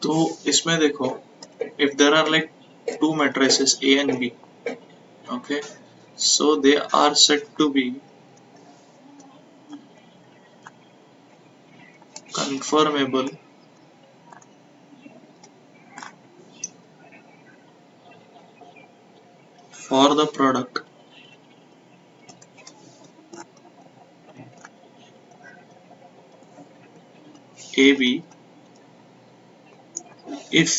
तो इसमें देखो, if there are like two matrices A and B, okay, so they are said to be conformable for the product AB if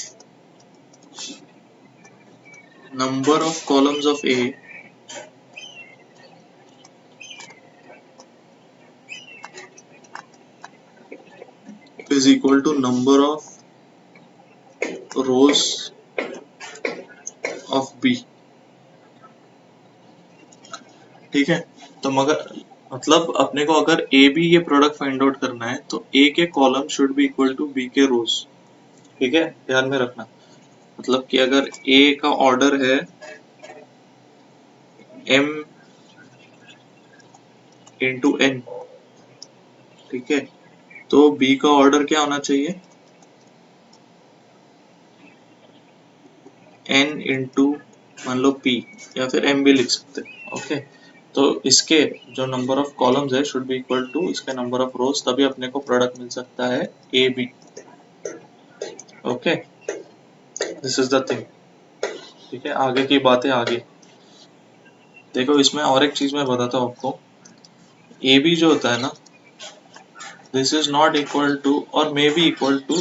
number of columns of A is equal to number of rows of B. ठीक है, तो मगर मतलब अपने को अगर A B ये product find out करना है तो ए के column should be equal to B के रोज। ठीक है, ध्यान में रखना, मतलब कि अगर ए का ऑर्डर है m इंटू एन, ठीक है, तो बी का ऑर्डर क्या होना चाहिए, n इंटू मान लो p, या फिर m भी लिख सकते हैं। ओके, तो इसके जो नंबर ऑफ कॉलम्स है शुड बी इक्वल टू इसके नंबर ऑफ रोज, तभी अपने को प्रोडक्ट मिल सकता है A B. Okay, this is the thing. ठीक है, आगे की बातें आगे देखो। इसमें और एक चीज मैं बताता हूँ आपको, ए बी जो होता है ना, this is not equal to और मे बी इक्वल टू,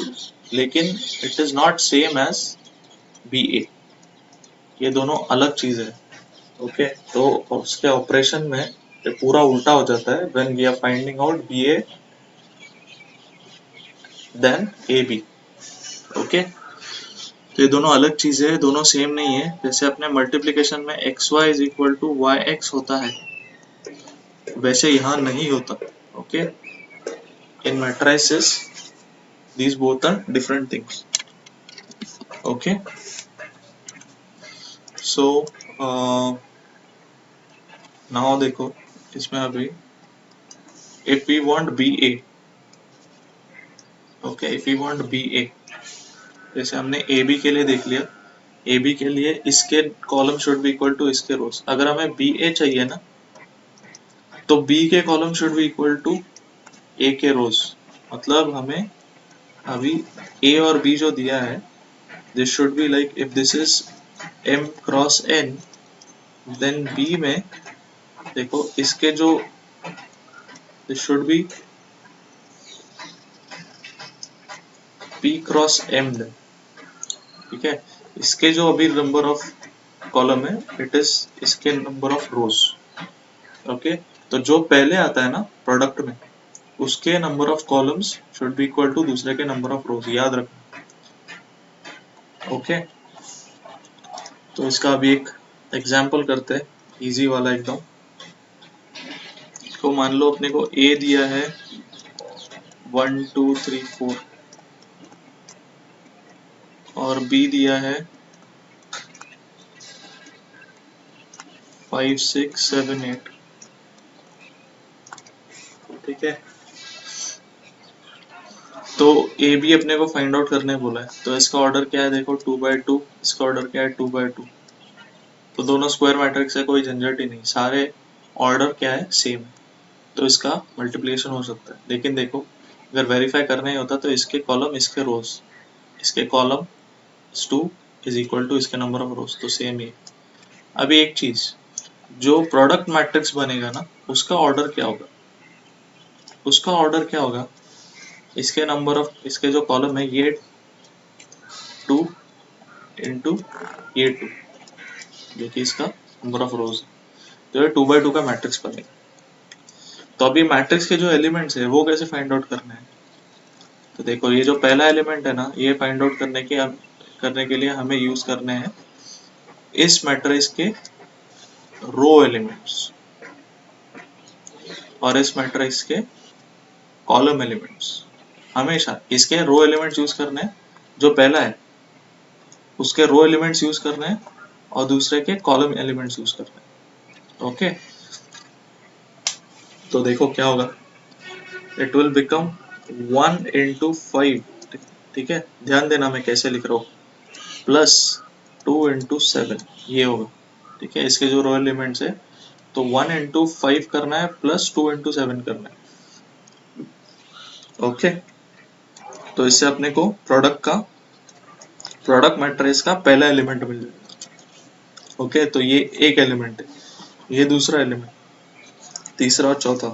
लेकिन it is not same as B A, ये दोनों अलग चीज है। ओके, तो उसके ऑपरेशन में ये पूरा उल्टा हो जाता है when we are finding out B A then A B. Okay, तो ये दोनों अलग चीजें हैं, दोनों सेम नहीं है। जैसे अपने मल्टीप्लिकेशन में X Y is equal to Y X होता है, वैसे यहाँ नहीं होता। Okay, in matrices these both are different things। okay, so now देखो इसमें अभी if we want BA, okay, if we want BA, जैसे हमने AB के लिए देख लिया, AB के लिए इसके column should be equal to इसके रोज। अगर हमें BA चाहिए ना, तो B के column should be equal to A के रोज। मतलब हमें अभी A और B जो दिया है, this should be like if this is M cross N, then B में देखो इसके जो this should be P cross M then. ठीक है, इसके जो अभी नंबर ऑफ कॉलम है इट इज इसके नंबर ऑफ रोज। ओके, तो जो पहले आता है ना प्रोडक्ट में, उसके number of columns should be equal to दूसरे के नंबर ऑफ रोज, याद रखना। ओके, तो इसका अभी एक एग्जांपल करते हैं, इजी वाला एकदम। इसको मान लो अपने को ए दिया है 1 2 3 4 और बी दिया है 5 6 7 8। ठीक है, तो ए बी अपने को फाइंड आउट करने बोला है, तो इसका ऑर्डर क्या है देखो 2/2, इसका ऑर्डर क्या है 2/2। तो दोनों स्क्वायर मैट्रिक्स है, कोई झंझट ही नहीं, सारे ऑर्डर क्या है सेम है, तो इसका मल्टीप्लिकेशन हो सकता है। लेकिन देखो अगर वेरीफाई करना ही होता तो इसके कॉलम इसके रोज, इसके कॉलम 2 इज इक्वल टू इसके नंबर ऑफ रोज, तो सेम ही है। अभी एक चीज, जो प्रोडक्ट मैट्रिक्स बनेगा ना, उसका ऑर्डर क्या होगा, उसका ऑर्डर क्या होगा, इसके नंबर ऑफ इसके जो कॉलम है ये 2 इंटू ये 2, जो कि इसका नंबर ऑफ रोज है, तो ये 2/2 का मैट्रिक्स बनेगा। तो अभी मैट्रिक्स के जो एलिमेंट्स है वो कैसे फाइंड आउट करना है, तो देखो ये जो पहला एलिमेंट है ना, ये फाइंड आउट करने के लिए हमें यूज करने हैं इस मैट्रिक्स के रो एलिमेंट्स और इस मैट्रिक्स के कॉलम एलिमेंट्स। हमेशा इसके रो एलिमेंट्स यूज करने हैं, जो पहला है उसके रो एलिमेंट्स यूज करने हैं और दूसरे के कॉलम एलिमेंट्स यूज करने हैं। ओके, तो देखो क्या होगा, इट विल बिकम 1 into 5। ठीक है, ध्यान देना मैं कैसे लिख रहा हूँ, प्लस 2 into 7 ये होगा। ठीक है, इसके जो रो एलिमेंट्स है, तो 1 into 5 करना है प्लस 2 into 7 करना है। ओके, तो इससे अपने को प्रोडक्ट मैट्रिक्स का पहला एलिमेंट मिल जाएगा। ओके, तो ये एक एलिमेंट है, ये दूसरा एलिमेंट, तीसरा और चौथा।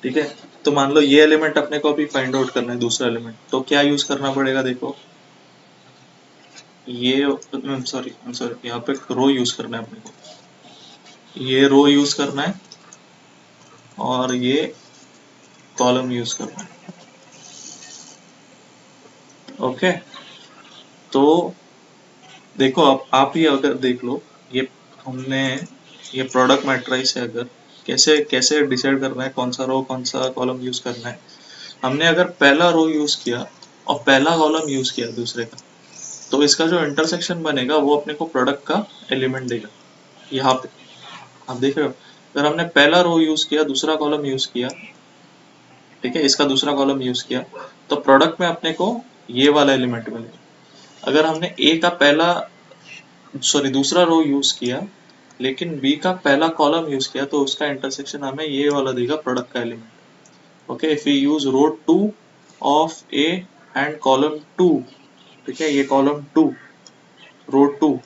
ठीक है, तो मान लो ये एलिमेंट अपने को अभी फाइंड आउट करना है, दूसरा एलिमेंट, तो क्या यूज करना पड़ेगा, देखो ये सॉरी यहाँ पे रो यूज करना है अपने को, ये रो यूज करना है और ये कॉलम यूज करना है। ओके, तो देखो आप ही अगर देख लो, ये हमने ये प्रोडक्ट मैट्रिक्स है, अगर कैसे कैसे डिसाइड करना है कौन सा रो कौन सा कॉलम यूज करना है। हमने अगर पहला रो यूज किया और पहला कॉलम यूज किया दूसरे का, तो इसका जो इंटरसेक्शन बनेगा वो अपने को प्रोडक्ट का एलिमेंट देगा। यहाँ पे आप देख रहे हो, अगर हमने पहला रो यूज किया दूसरा कॉलम यूज किया, ठीक है, इसका दूसरा कॉलम यूज किया, तो प्रोडक्ट में अपने को ये वाला एलिमेंट मिलेगा। अगर हमने ए का पहला सॉरी दूसरा रो यूज किया लेकिन बी का पहला कॉलम यूज किया, तो उसका इंटरसेक्शन हमें ये वाला देगा प्रोडक्ट का element. Okay, if you use row 2 of A and column 2, ठीक है, ये कॉलम 2 रो 2,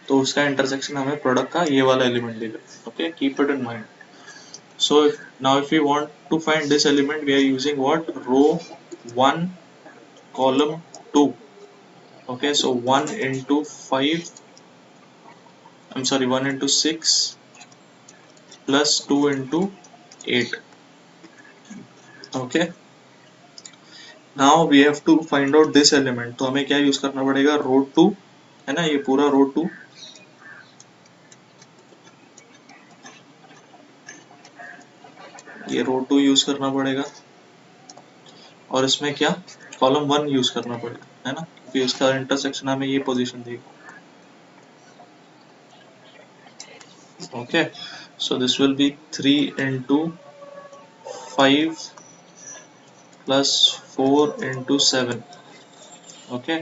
तो उसका इंटरसेक्शन हमें प्रोडक्ट का ये वाला एलिमेंट देगा। Okay, keep it in mind. So now if we want to find this element, we are using what? Row 1 column 2. Okay, so 1 into 5, I'm sorry, 1 into 6 plus 2 into 8. Okay, now we have to find out this element. तो हमें क्या use करना पड़ेगा, रो 2 है ना, ये पूरा रो 2, ये रो 2 यूज करना पड़ेगा, और इसमें क्या कॉलम 1 यूज करना पड़ेगा, है ना, क्योंकि उसका इंटरसेक्शन हमें ये पोजीशन देगा। Okay, so this will be 3 into 5 plus 4 into 7। Okay,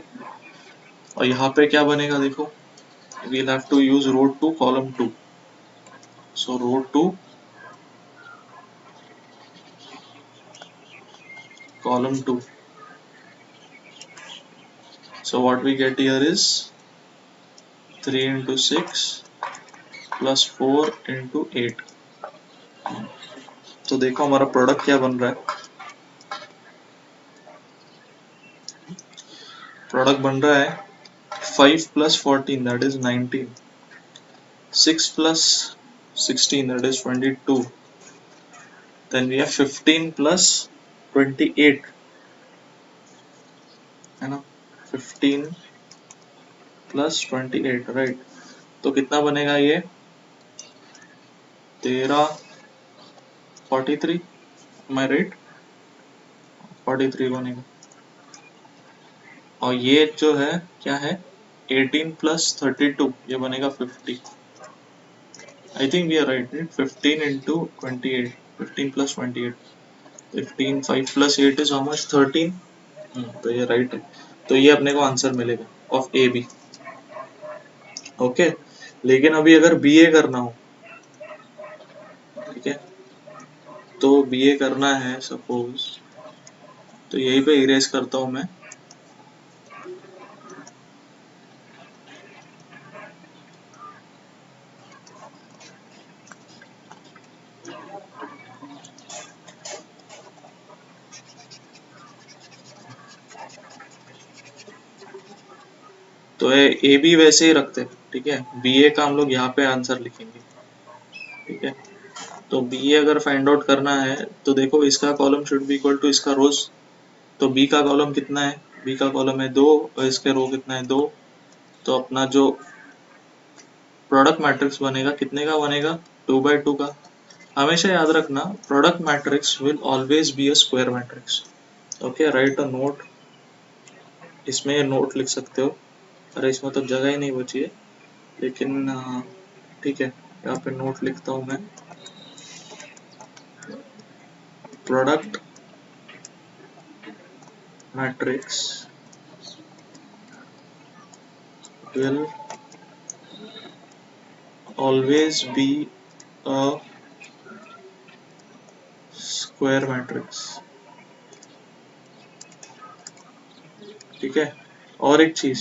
और यहाँ पे क्या बनेगा देखो, we'll have to use row 2 column 2, so row 2 column 2, so what we get here is 3 into 6 plus 4 into 8। तो देखो हमारा प्रोडक्ट क्या बन रहा है, प्रोडक्ट बन रहा है 5 plus 14 that is 19, 6 plus 16 that is 22, then we have 15 plus 28, है ना, 15 plus 28, राइट। तो कितना बनेगा ये, 13 43, माई राइट, 43 बनेगा। और ये जो है क्या है, 18 plus 32, ये बनेगा 50। I think we are right, 15 into 28, 15 plus 28, 15 5 plus 8 is how much, 13। तो ये राइट है, तो ये अपने को आंसर मिलेगा ऑफ ए बी। ओके, लेकिन अभी अगर बी ए करना हो, ठीक है, तो बी ए करना है सपोज, तो यहीं पे इरेज करता हूँ मैं। तो ए बी वैसे ही रखते हैं, ठीक है, बी ए का हम लोग यहाँ पे आंसर लिखेंगे। ठीक है, तो बी ए अगर फाइंड आउट करना है, तो देखो इसका column should be equal to इसका रोज। तो बी का कॉलम कितना है, बी का कॉलम है 2 और इसके रो कितना है 2। तो अपना जो प्रोडक्ट मैट्रिक्स बनेगा कितने का बनेगा, 2 by 2 का। हमेशा याद रखना, product matrix will always be a square matrix. Okay, right a note, इसमें ये नोट लिख सकते हो। अरे इसमें तो जगह ही नहीं बची है, लेकिन ठीक है, यहाँ पे नोट लिखता हूँ मैं, product matrix will always be a square matrix. ठीक है। और एक चीज,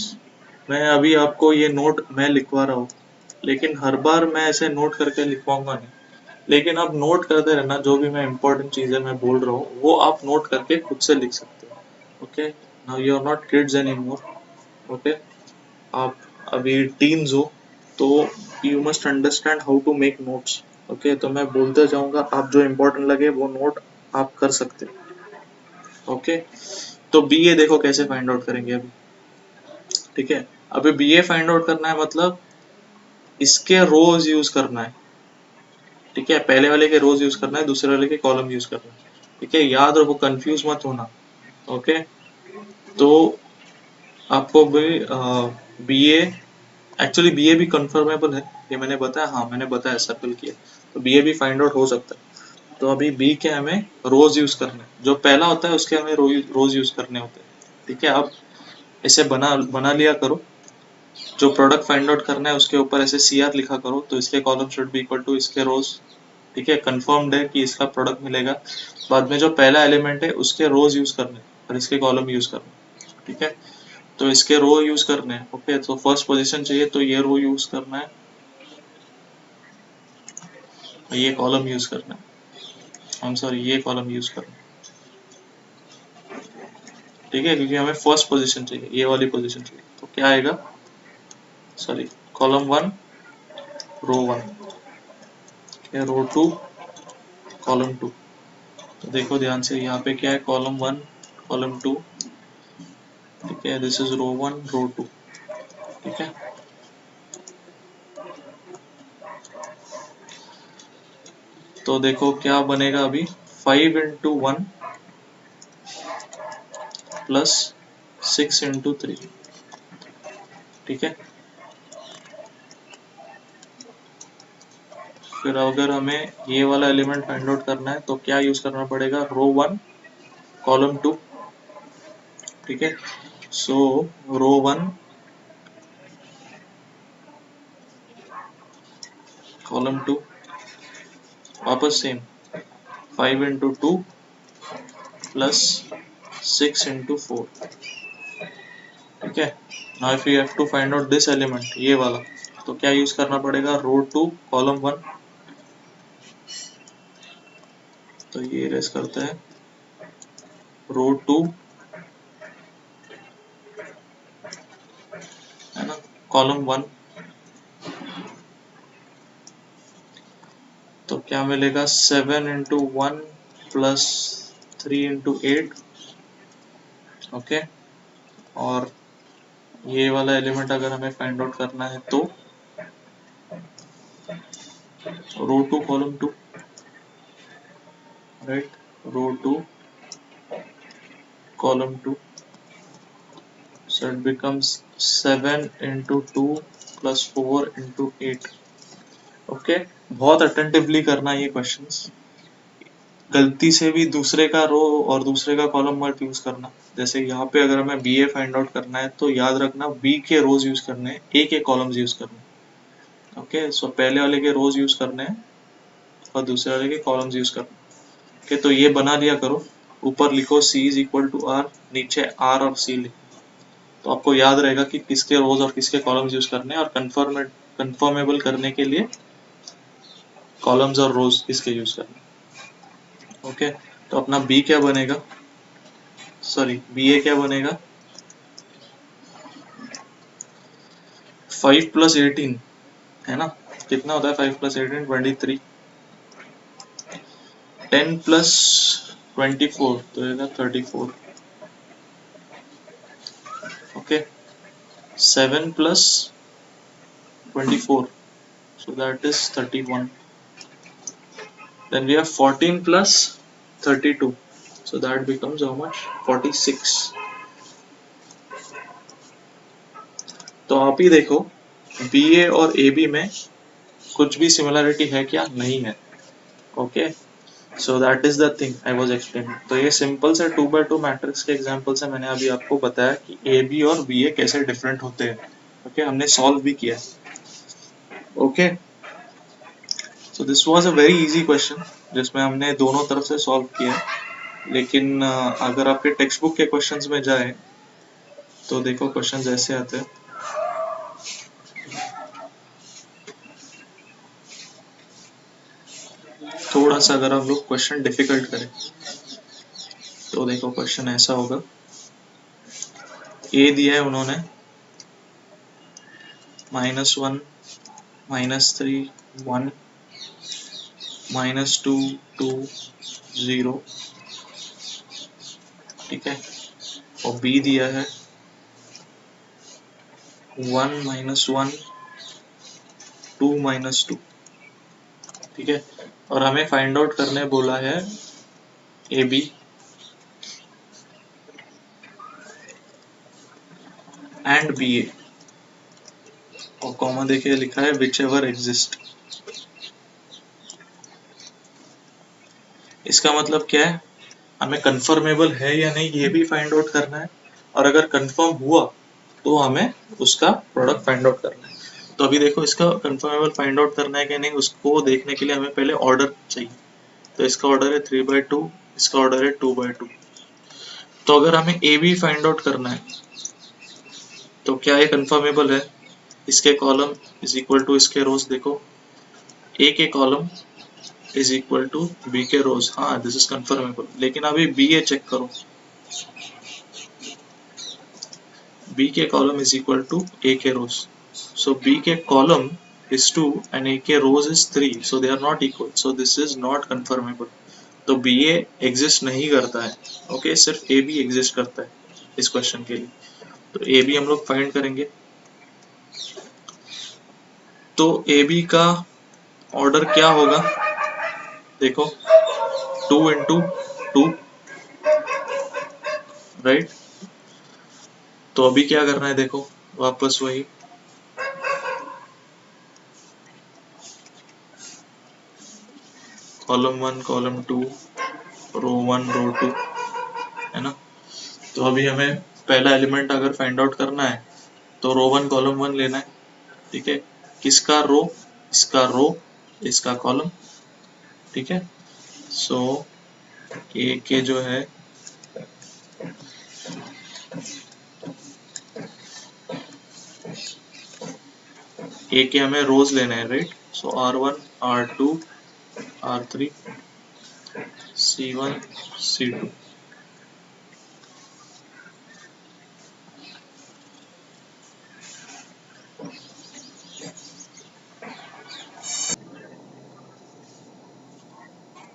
मैं अभी आपको ये नोट मैं लिखवा रहा हूँ, लेकिन हर बार मैं ऐसे नोट करके लिखवाऊंगा नहीं, लेकिन आप नोट करते रहना, जो भी मैं इंपॉर्टेंट चीजें मैं बोल रहा हूँ वो आप नोट करके खुद से लिख सकते हो। Okay, now you are not kids any more. Okay, आप अभी टीन्स हो, तो you must understand how to make notes. Okay, तो मैं बोलते जाऊंगा, आप जो इम्पोर्टेंट लगे वो नोट आप कर सकते हो। ओके, तो बी ए देखो कैसे फाइंड आउट करेंगे अभी। ठीक है, अभी बी ए फाइंड आउट करना है, मतलब इसके रोज यूज करना है। ठीक है, पहले वाले के रोज यूज करना है, दूसरे वाले के कॉलम यूज करना है। ठीक है, याद रखो, कंफ्यूज मत होना। ओके, तो आपको भी बी ए, एक्चुअली बी ए भी कंफर्मेबल है, ये मैंने बताया, हाँ मैंने बताया, सर्कल किया, तो बी ए भी फाइंड आउट हो सकता है। तो अभी बी के हमें रोज यूज करने हैं, जो पहला होता है उसके हमें रोज यूज करने होते हैं। ठीक है, आप इसे बना बना लिया करो, जो प्रोडक्ट फाइंड आउट करना है उसके ऊपर ऐसे सी आर लिखा करो, तो इसके column should be equal to इसके रोज। ठीक है, कंफर्म्ड है कि इसका प्रोडक्ट मिलेगा। बाद में जो पहला एलिमेंट है उसके रोज यूज करने और इसके कॉलम यूज करने। ठीक है, तो इसके रो यूज करने हैं। ओके, तो फर्स्ट पोजीशन चाहिए, तो ये रो यूज करना है, ये कॉलम यूज करना है, आई एम सॉरी, ये कॉलम यूज करना है। ठीक है, क्योंकि हमें फर्स्ट पोजीशन चाहिए, ये वाली पोजीशन चाहिए, तो क्या आएगा, sorry, column one, row one, row two, column two. तो देखो ध्यान से, यहाँ पे क्या है, कॉलम वन, कॉलम टू। ठीक है, this is row one, row two. ठीक है, तो देखो क्या बनेगा अभी, 5 into 1 प्लस 6 into 3। ठीक है, फिर अगर हमें ये वाला एलिमेंट फाइंड आउट करना है तो क्या यूज करना पड़ेगा, रो वन, कॉलम टू। ठीक है, so row one, column two, वापस सेम, 5 into 2 प्लस 6 into 4। ठीक है, now if you have to find out this element, ये वाला, तो क्या यूज करना पड़ेगा, रो टू, कॉलम वन। तो ये रेस करते हैं, रो टू, है ना, कॉलम वन। तो क्या मिलेगा, 7 into 1 प्लस 3 into 8। ओके, और ये वाला एलिमेंट अगर हमें फाइंड आउट करना है तो row two, column two, right, row two, column two, so it becomes 7 into 2 plus 4 into 8। Okay, बहुत अटेंटिवली करना ये क्वेश्चंस, गलती से भी दूसरे का रो और दूसरे का कॉलम मत यूज करना। जैसे यहाँ पे अगर हमें बी ए फाइंड आउट करना है तो याद रखना बी के रोज यूज करने हैं, ए के कॉलम्स यूज करने हैं। ओके, सो पहले वाले के रोज यूज करने हैं और दूसरे वाले के कॉलम्स यूज करने हैं। ओके, तो ये बना लिया करो, ऊपर लिखो C is equal to R, नीचे आर और C लिखो, तो आपको याद रहेगा कि किसके रोज और किसके कॉलम्स यूज करने हैं, और कंफर्मेबल करने के लिए कॉलम्स और रोज किसके यूज करने हैं। ओके, तो अपना बी क्या बनेगा, सॉरी बी ए क्या बनेगा, 5 + 18, है ना, कितना होता है 5 + 18, 23। 10 + 24 तो रहेगा 34। Okay, 7 + 24, so that is 31। then we have 14 + 32, so that becomes how much, 46। तो आप ही देखो, बी ए और ए बी में कुछ भी सिमिलरिटी है क्या, नहीं है। Okay, so that is the thing I was explaining. तो ये सिंपल से 2x2 मैट्रिक्स के एग्जांपल से मैंने अभी आपको बताया कि ए बी और बी ए कैसे डिफरेंट होते हैं। ओके, हमने सॉल्व भी किया है। Okay, so this was a very easy question जिसमें हमने दोनों तरफ से सॉल्व किया है। लेकिन अगर आपके टेक्स्ट बुक के क्वेश्चंस में जाए तो देखो क्वेश्चंस ऐसे आते हैं। थोड़ा सा अगर हम लोग क्वेश्चन डिफिकल्ट करें तो देखो क्वेश्चन ऐसा होगा, ए दिया है उन्होंने -1 -3 1 -2 2 0, ठीक है। और बी दिया है 1 -1 2 -2, ठीक है। और हमें फाइंड आउट करने बोला है ए बी एंड बी ए, और कॉमा देके लिखा है विच एवर एग्जिस्ट। इसका मतलब क्या है, हमें कंफर्मेबल है या नहीं ये भी फाइंड आउट करना है, और अगर कंफर्म हुआ तो हमें उसका प्रोडक्ट फाइंड आउट करना है। तो अभी देखो इसका कंफर्मेबल फाइंड आउट करना है कि नहीं, उसको देखने के लिए हमें पहले ऑर्डर चाहिए। तो इसका ऑर्डर है 3/2, इसका ऑर्डर है 2/2। तो अगर हमें ए बी फाइंड आउट करना है तो क्या ये कंफर्मेबल है, इसके कॉलम इज इक्वल टू इसके रोज, देखो ए के column is equal to B के रोज, हाँ दिस इज कंफर्मेबल। लेकिन अभी बी ए चेक करो, बी के column is equal to A के रोज, सो बी के कॉलम is 2 and A के rows is 3, so they are not equal, so this is not confirmable। तो B A exist नहीं करता है, okay, सिर्फ ए बी एग्जिस्ट करता है इस क्वेश्चन के लिए। तो ए बी हम लोग फाइंड करेंगे। तो ए बी का ऑर्डर क्या होगा, देखो 2 × 2, राइट। तो अभी क्या करना है, देखो वापस वही कॉलम 1 कॉलम 2 रो 1 रो 2, है ना। तो अभी हमें पहला एलिमेंट अगर फाइंड आउट करना है तो रो 1 कॉलम 1 लेना है, ठीक है। किसका रो, इसका रो, इसका कॉलम, ठीक है। सो ए के जो है ए के हमें रोज लेने हैं, right. So R1 R2 R3 C1 C2,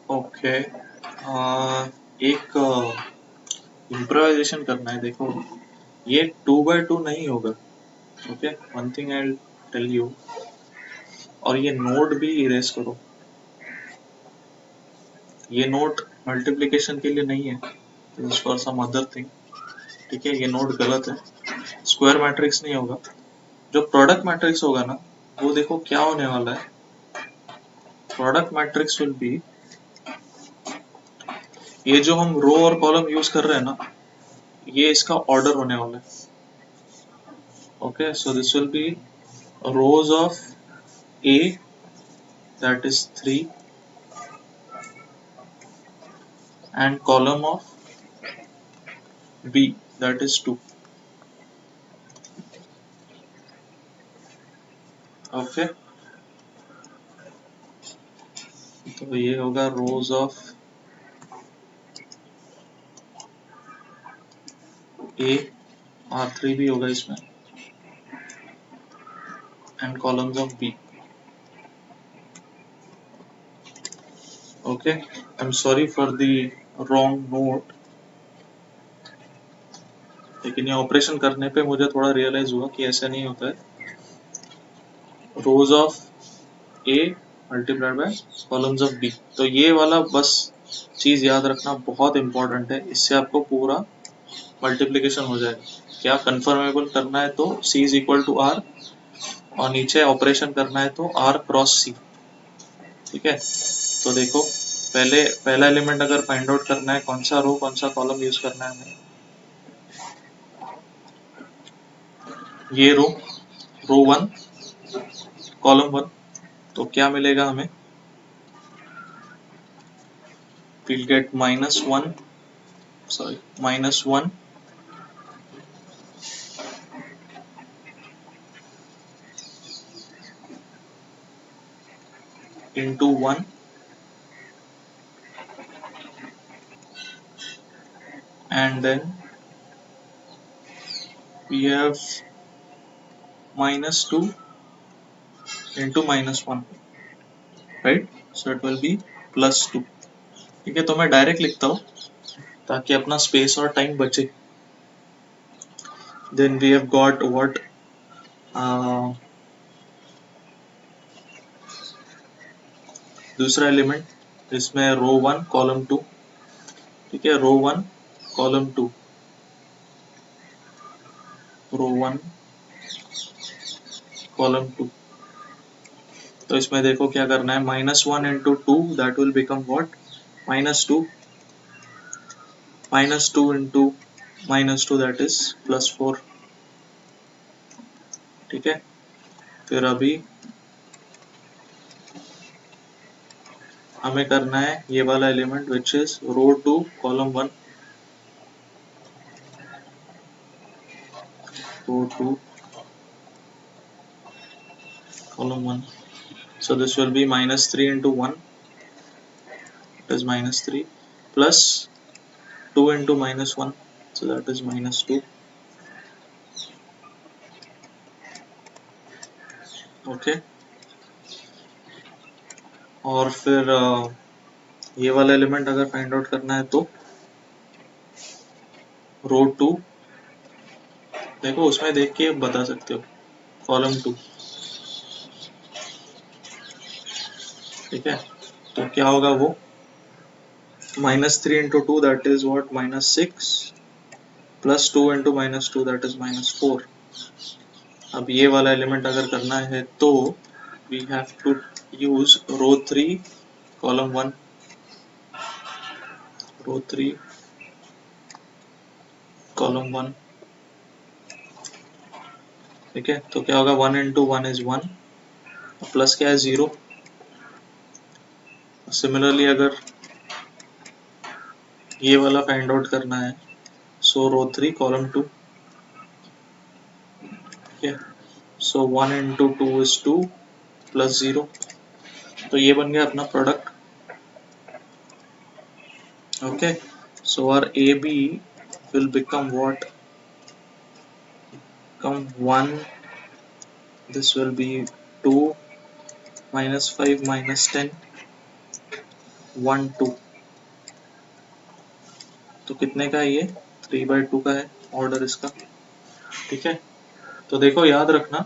okay. एक इम्प्रोवाइजेशन करना है, देखो ये 2/2 नहीं होगा, okay. One thing I tell you, और ये नोट भी इरेज करो, ये नोट मल्टीप्लिकेशन के लिए नहीं है, फॉर सम अदर थिंग, ठीक है। ये नोट गलत है, स्क्वायर मैट्रिक्स नहीं होगा। जो प्रोडक्ट मैट्रिक्स होगा ना, वो देखो क्या होने वाला है, प्रोडक्ट मैट्रिक्स विल बी, ये जो हम रो और कॉलम यूज कर रहे हैं ना, ये इसका ऑर्डर होने वाला है, okay. So this will be rose of A that is 3 and column of B that is 2, okay. तो ये होगा रोज ऑफ ए, R3 भी होगा इसमें, and columns of B, okay. I am sorry for the wrong note, लेकिन ये operation करने पे मुझे थोड़ा रियलाइज हुआ कि ऐसा नहीं होता है। Rows of A multiplied by columns of B, तो ये वाला बस चीज याद रखना बहुत इंपॉर्टेंट है, इससे आपको पूरा मल्टीप्लिकेशन हो जाएगा। क्या कंफर्मेबल करना है तो C is equal to R, और नीचे ऑपरेशन करना है तो R क्रॉस C, ठीक है। तो देखो पहला एलिमेंट अगर फाइंड आउट करना है, कौन सा रो कौन सा कॉलम यूज करना है हमें, ये रो रो 1 कॉलम 1, तो क्या मिलेगा हमें, we'll get -1 into 1, and then we have -2 into -1, right? So it will be +2. ठीक है, तो मैं डायरेक्ट लिखता हूँ ताकि अपना स्पेस और टाइम बचे. Then we have got what, दूसरा एलिमेंट इसमें रो 1 कॉलम 2. ठीक है, रो 1 कॉलम 2, रो 1 कॉलम 2. तो इसमें देखो क्या करना है, -1 into 2 that will become what, -2, -2 into -2 that is +4. ठीक है, फिर अभी हमें करना है ये वाला element which is row 2 column 1, row 2 column 1. So this will be -3 into 1, it is -3, plus 2 into -1, so that is -2. Okay, और फिर ये वाला एलिमेंट अगर फाइंड आउट करना है तो रो 2, देखो उसमें देख के बता सकते हो, कॉलम 2. ठीक है, तो क्या होगा वो, -3 into 2 that is what, -6, plus 2 into -2 that is -4. अब ये वाला एलिमेंट अगर करना है तो we have to use row 3 column 1, row 3 column 1. ठीक है, तो क्या होगा, 1 into 1 is 1, प्लस क्या है 0. सिमिलरली अगर ये वाला फाइंड आउट करना है, सो रो 3 कॉलम 2. ठीक है, सो 1 into 2 is 2 प्लस 0. तो ये बन गया अपना product. Okay, so our A B will become what, come 1, this will be 2, -5 -10, 1 2. तो कितने का है ये, 3/2 का है ऑर्डर इसका. ठीक है, तो देखो याद रखना,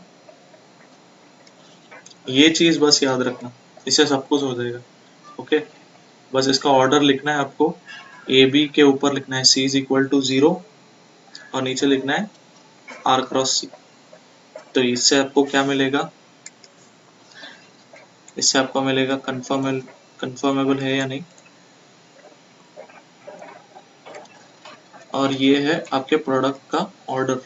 ये चीज बस याद रखना, इससे सब कुछ हो जाएगा. ओके, बस इसका ऑर्डर लिखना है आपको, ए बी के ऊपर लिखना है C is equal to 0 और नीचे लिखना है R क्रॉस C. तो इससे आपको क्या मिलेगा, इससे आपको मिलेगा कंफर्मेबल है या नहीं, और ये है आपके प्रोडक्ट का ऑर्डर.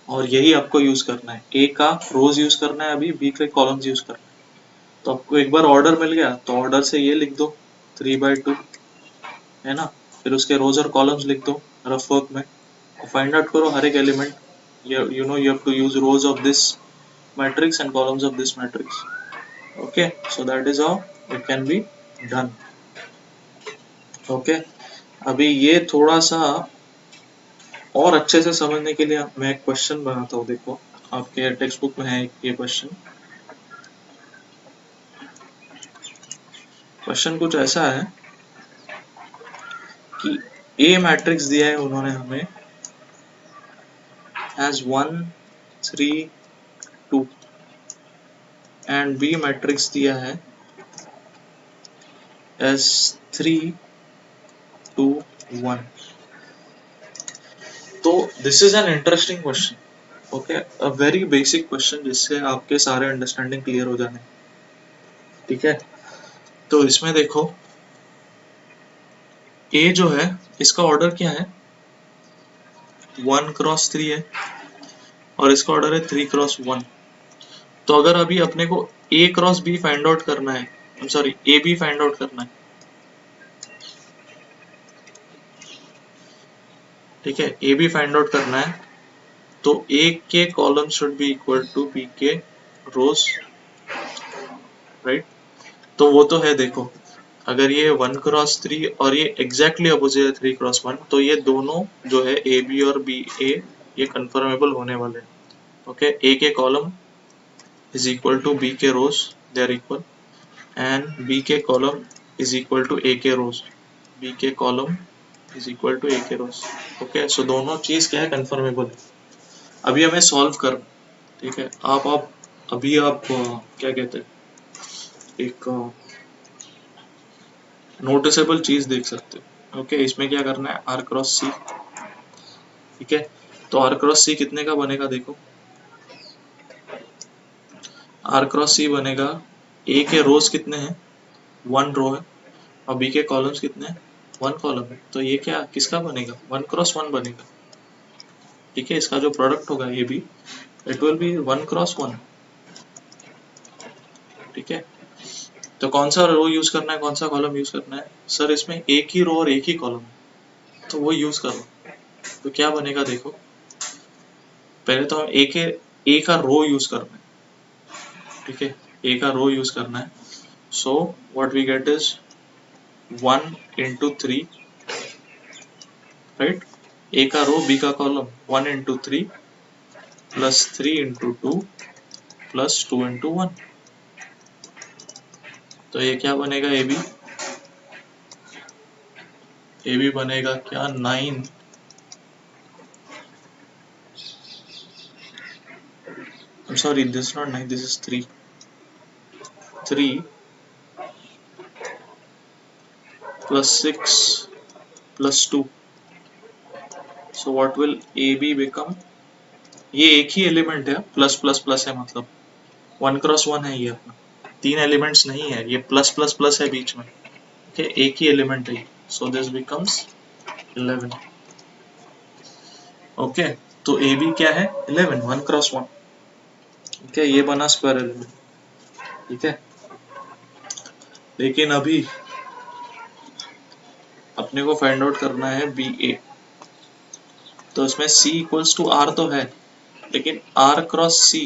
और यही आपको यूज करना है, ए का रोज यूज करना है, अभी बी के कॉलम्स यूज करना है. तो आपको एक बार ऑर्डर मिल गया तो ऑर्डर से ये लिख दो 3/2, है ना, फिर उसके रोज और कॉलम्स लिख दो रफ वर्क में, फाइंड आउट करो हर एक element. you know you have to use rows of this matrix and columns of this matrix. Okay, so that is how it can be done. Okay, अभी ये थोड़ा सा और अच्छे से समझने के लिए मैं एक क्वेश्चन बनाता हूँ. देखो आपके टेक्स्ट बुक में है ये क्वेश्चन. क्वेश्चन कुछ ऐसा है कि ए मैट्रिक्स दिया है उन्होंने हमें as 1 3 2 एंड बी मैट्रिक्स दिया है as 3 2 1. तो this is an interesting question. Okay, a very basic question जिससे आपके सारे अंडरस्टैंडिंग क्लियर हो जाने. ठीक है, तो इसमें देखो ए जो है इसका ऑर्डर क्या है, 1 क्रॉस 3 है, और इसका ऑर्डर है 3 क्रॉस 1। तो अगर अभी अपने को A cross B find out करना है, sorry A B find out करना है, ठीक है, ए बी फाइंड आउट करना है, तो ए के column should be equal to B के रोज, राइट। तो वो तो है, देखो अगर ये 1 क्रॉस 3 और ये एग्जैक्टली अपोजिट है 3 क्रॉस 1, तो ये दोनों जो है ए बी और बी ए ये कन्फर्मेबल होने वाले हैं। ओके, ए के column is equal to B के rows, they are equal, and B के column is equal to A के रोज, बी के column is equal to A के रोज। ओके, सो दोनों चीज क्या है, कन्फर्मेबल है। अभी हमें सॉल्व कर, ठीक है, आप अभी आप क्या कहते हैं, एक नोटिसेबल चीज देख सकते हो। ओके, इसमें क्या करना है, आर क्रॉस सी, ठीक है। तो आर क्रॉस सी कितने का बनेगा, देखो आर क्रॉस सी बनेगा, ए के रोज कितने हैं, 1 रो है, और बी के कॉलम्स कितने हैं, 1 कॉलम है। तो ये क्या किसका बनेगा, 1 क्रॉस 1 बनेगा, ठीक है। इसका जो प्रोडक्ट होगा ये भी, इट विल बी 1 क्रॉस 1, ठीक है। तो कौन सा रो यूज करना है, कौन सा कॉलम यूज करना है, सर इसमें एक ही रो और एक ही कॉलम है, तो वो यूज करो। तो क्या बनेगा, देखो पहले तो हम ए का रो यूज करना है, ठीक है, ए का रो यूज करना है। So what we get is 1 into 3, right. A का रो बी का column 1 into 3 plus 3 into 2 plus 2 into 1। तो ये क्या बनेगा, ए बी बनेगा क्या, 9, sorry this not 9, this is 3 plus 6 plus 2। So what will A be become, ये एक ही एलिमेंट है, प्लस प्लस प्लस है, मतलब 1 क्रॉस 1 है ये अपना, 3 एलिमेंट्स नहीं है, ये प्लस प्लस प्लस है बीच में, ओके, एक ही एलिमेंट है। So this becomes 11। ओके, तो ए बी क्या है, 11, 1 क्रॉस 1, ठीक है, ये बना स्क्वायर एलिमेंट, ठीक है। लेकिन अभी अपने को फाइंड आउट करना है बी ए, तो इसमें सी इक्वल्स टू आर तो है, लेकिन आर क्रॉस सी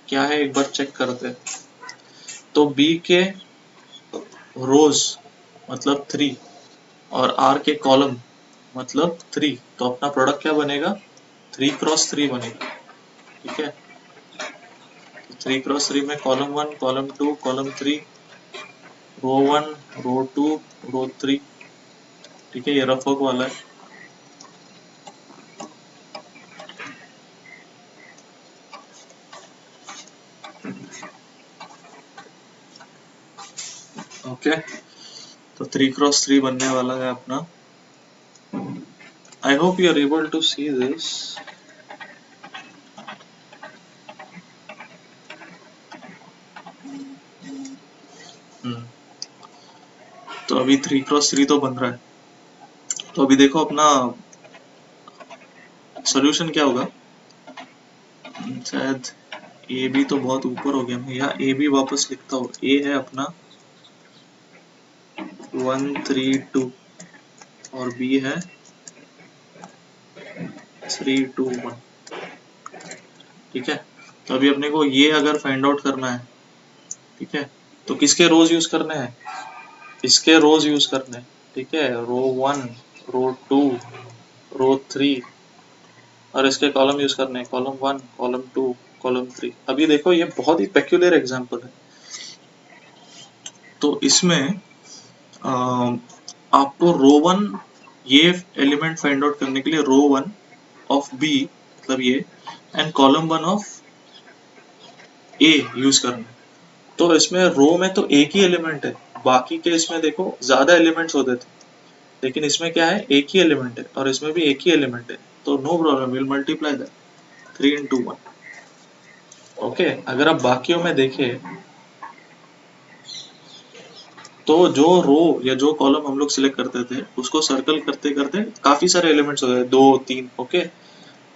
क्या है, एक बार चेक करते हैं। तो बी के रोज मतलब 3 और आर के कॉलम मतलब 3, तो अपना प्रोडक्ट क्या बनेगा, 3 क्रॉस 3 बनेगा, ठीक है। 3 क्रॉस 3 में कॉलम 1 कॉलम 2 कॉलम 3, रो 1 रो 2 रो 3, ठीक है, ये रफ वर्क वाला है। ओके, तो 3 क्रॉस 3 बनने वाला है अपना। I hope you are able to see this. तो अभी 3 क्रॉस 3 तो बन रहा है, तो अभी देखो अपना सोल्यूशन क्या होगा। शायद ए बी तो बहुत ऊपर हो गया, मैं यहाँ ए बी वापस लिखता हूँ। ए है अपना 1 3 2 और बी है 3 2 1, ठीक है। तो अभी अपने को ये अगर फाइंड आउट करना है, ठीक है, तो किसके रोज यूज करने हैं, इसके रोज यूज करने हैं, ठीक है, रो 1 रो 2 रो 3, और इसके कॉलम यूज करने हैं, कॉलम 1 कॉलम 2 कॉलम 3। अभी देखो ये बहुत ही पेक्यूलियर एग्जांपल है, तो इसमें आपको रो 1 ये एलिमेंट फाइंड आउट करने के लिए रो 1 ऑफ बी मतलब ये and column 1 of A use करना है। तो इसमें रो में तो एक ही एलिमेंट है, बाकी के इसमें देखो ज्यादा एलिमेंट्स होते थे, लेकिन इसमें क्या है, एक ही एलिमेंट है, और इसमें भी एक ही एलिमेंट है, तो no problem, will multiply that 3 into 1। ओके, अगर आप बाकियों में देखें, तो जो रो या जो कॉलम हम लोग सिलेक्ट करते थे उसको सर्कल करते करते काफी सारे एलिमेंट्स हो गए, 2 3, ओके।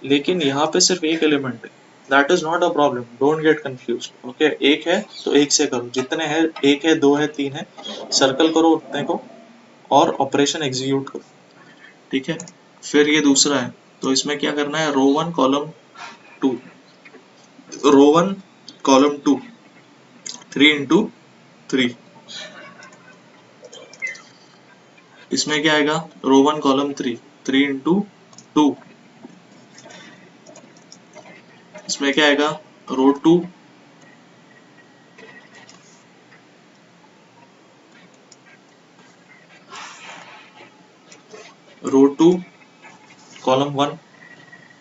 लेकिन यहाँ पे सिर्फ एक एलिमेंट है, that is not a problem, don't get confuse, okay. एक है तो एक से करो, जितने हैं, एक है, दो है, तीन है, सर्कल करो उतने को और ऑपरेशन एग्जीक्यूट करो, ठीक है। फिर ये दूसरा है, तो इसमें क्या करना है, रो 1 कॉलम 2, रो 1 कॉलम 2, 3 into 3, इसमें क्या आएगा, रो 1 कॉलम 3, 3 into 2, इसमें क्या आएगा, रो 2, रो 2 कॉलम 1,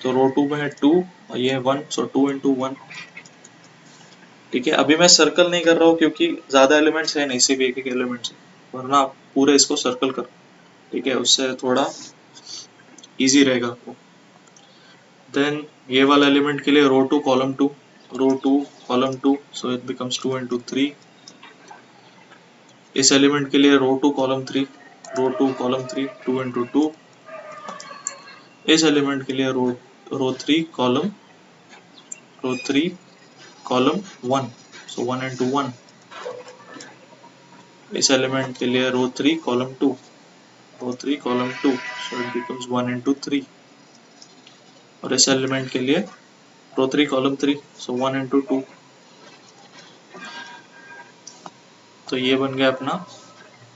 तो रो 2 में है 2 और ये है 1, सो 2 into 1, ठीक है। अभी मैं सर्कल नहीं कर रहा हूँ क्योंकि ज्यादा एलिमेंट्स है नहीं, सिर्फ एक एक एलिमेंट्स है, वरना आप पूरे इसको सर्कल करो, ठीक है, उससे थोड़ा इजी रहेगा आपको। देन ये वाला एलिमेंट के लिए row 2 column 2, row 2 column 2, so it becomes 2 into 3। इस एलिमेंट के लिए row 2 column 3, row 2 column 3, 2 into 2। इस एलिमेंट के लिए row 3 column, row 3 column 1, so 1 into 1। इस एलिमेंट के लिए row 3 column 2, row 3 column 2, so it becomes 1 into 3। और इस एलिमेंट के लिए रो 3 कॉलम 3, सो 1 into 2। तो ये बन गया अपना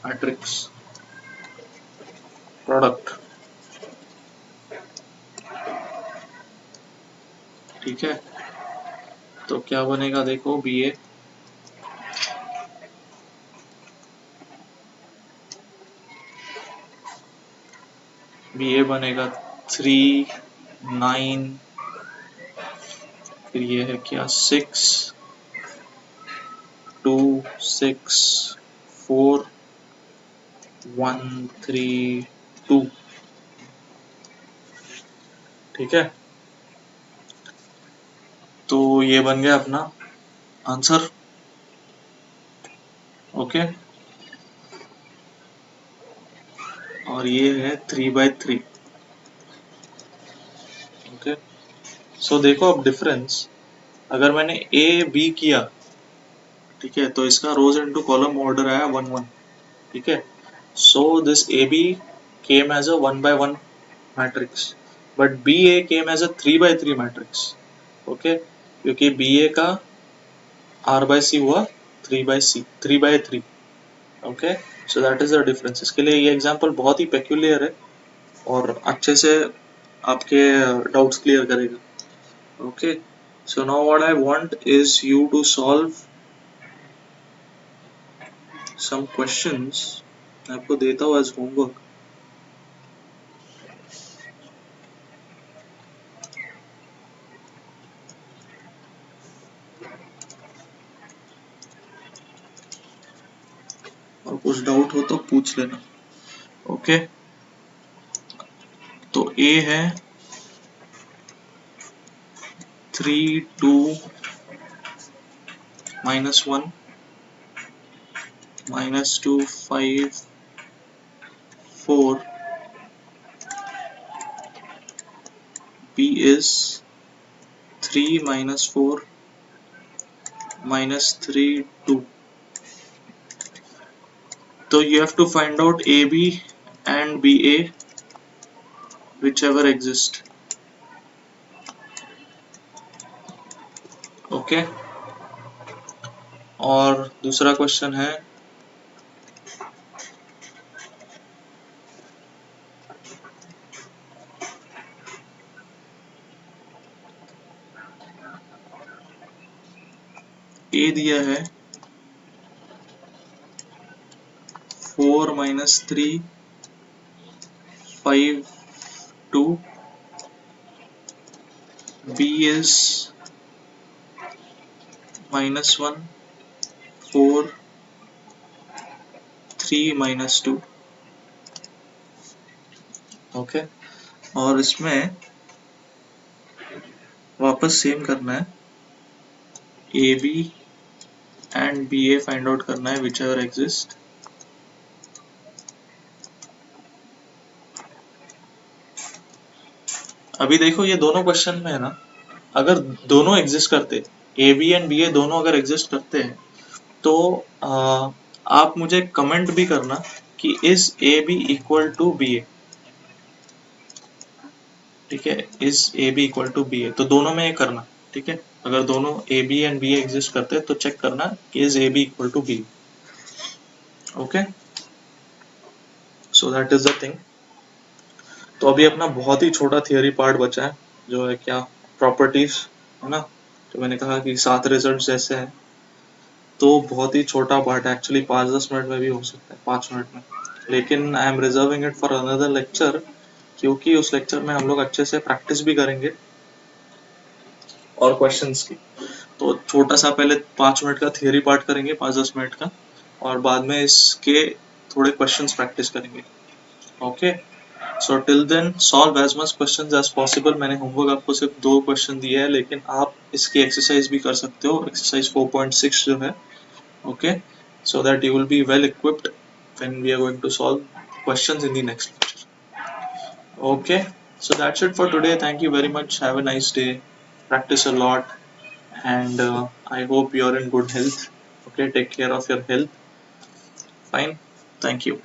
मैट्रिक्स प्रोडक्ट, ठीक है। तो क्या बनेगा देखो, बी ए बनेगा 3 9, फिर ये है क्या 6 2 6 4 1 3 2, ठीक है। तो ये बन गया अपना आंसर, ओके। और ये है 3/3, ओके। सो देखो अब डिफरेंस, अगर मैंने ए बी किया, ठीक है, तो इसका रोज इनटू कॉलम ऑर्डर आया 1 1, ठीक है। So this A B came as a 1/1 matrix, but B A came as a 3/3 matrix, okay, क्योंकि बी ए का आर बाय सी हुआ 3/3, okay. So that is the difference. इसके लिए ये एग्जांपल बहुत ही पेक्यूलियर है और अच्छे से आपके डाउट्स क्लियर करेगा, okay. So now what I want is you to solve some questions, मैं आपको देता हूँ एज होमवर्क। और कुछ डाउट हो तो पूछ लेना, ओके। तो ए है 3 2 -1 -2 5 4, B is 3 -4 -3 2. So you have to find out AB and BA whichever exist, okay। और दूसरा क्वेश्चन है, A दिया है 4 -3 5 2, B is -1 4 3 -2, ओके। और इसमें वापस सेम करना है, AB and BA find out करना है विच एवर एग्जिस्ट, अभी देखो ये दोनों क्वेश्चन में है ना, अगर दोनों एग्जिस्ट करते, ए बी एंड बी ए दोनों अगर एग्जिस्ट करते हैं, तो आप मुझे कमेंट भी करना कि is A B equal to B A. ठीक है, is A B equal to B A, तो दोनों में ये करना। ठीक है, अगर दोनों A B and B A exist करते हैं तो चेक करना कि is A B equal to B. Okay, so that is the thing. तो अभी अपना बहुत ही छोटा थियरी पार्ट बचा है, जो है क्या, प्रॉपर्टीज, है ना। तो मैंने कहा कि 7 रिजल्ट जैसे हैं, तो बहुत ही छोटा पार्ट है एक्चुअली, 5-10 मिनट में भी हो सकता है, 5 मिनट में। लेकिन I am reserving it for another lecture, क्योंकि उस लेक्चर में हम लोग अच्छे से प्रैक्टिस भी करेंगे और क्वेश्चंस की। तो छोटा सा पहले 5 मिनट का थियरी पार्ट करेंगे, 5-10 मिनट का, और बाद में इसके थोड़े क्वेश्चंस प्रैक्टिस करेंगे। Okay, so till then solve as much questions as possible. मैंने होमवर्क आपको सिर्फ 2 क्वेश्चन दिए हैं, लेकिन आप इसकी एक्सरसाइज भी कर सकते हो, एक्सरसाइज 4.6 जो है। Okay, so that you will be well equipped when we are going to solve questions in the next lecture. Okay, so that's it for today. Thank you very much. Have a nice day. Practice a lot, and I hope you're in good health. Okay, take care of your health. Fine. Thank you.